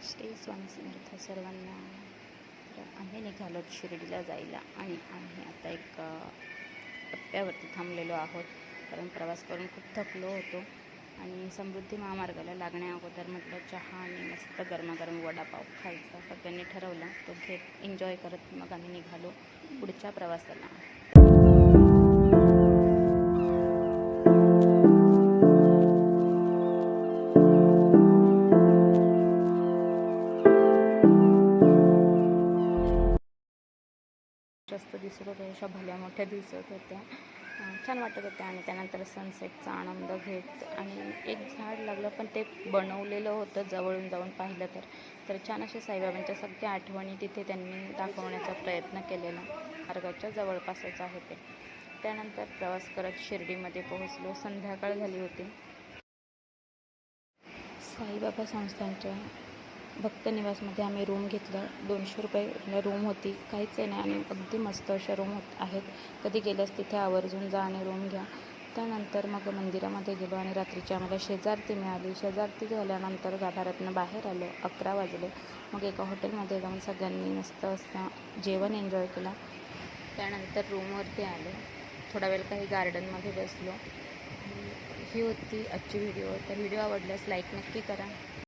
श्री स्वामी समर्थ सर्वांना. तर आम्ही निघालो शिर्डीला जायला आणि आम्ही आता एक टप्प्यावरती थांबलेलो आहोत, कारण प्रवास करून खूप थकलो होतो. आणि समृद्धी महामार्गाला लागण्या अगोदर म्हटलं चहा आणि मस्त गरमागरम वडापाव खायचा सगळ्यांनी ठरवलं. तो घेत एन्जॉय करत मग आम्ही निघालो पुढच्या प्रवासाला. जास्त दिसत होत्या, अशा भल्या मोठ्या दिसत होत्या, छान वाटत होत्या. आणि त्यानंतर सनसेटचा आनंद घेत आणि एक झाड लागलं, पण ते बनवलेलं होतं जवळून जाऊन पाहिलं तर छान असे साईबाबांच्या सगळ्या आठवणी तिथे त्यांनी दाखवण्याचा प्रयत्न केलेला. मार्गाच्या जवळपासच आहे ते. त्यानंतर प्रवास करत शिर्डीमध्ये पोहोचलो. संध्याकाळ झाली होती. साईबाबा संस्थांच्या भक्त निवासमध्ये आम्ही रूम घेतलं. 200 रुपये रूम होती, काहीच नाही. आणि अगदी मस्त अशा रूम आहेत. कधी गेल्यास तिथे आवर्जून जा आणि रूम घ्या. त्यानंतर मग मंदिरामध्ये गेलो आणि रात्रीची आम्हाला शेजारती मिळाली. शेजारती झाल्यानंतर गाभाऱ्यातनं बाहेर आलो. 11 वाजले. मग एका हॉटेलमध्ये जाऊन सगळ्यांनी मस्त असं जेवण एन्जॉय केला. त्यानंतर रूमवरती आलो. थोडा वेळ काही गार्डनमध्ये बसलो. ही होती आजची व्हिडिओ. तर व्हिडिओ आवडल्यास लाईक नक्की करा.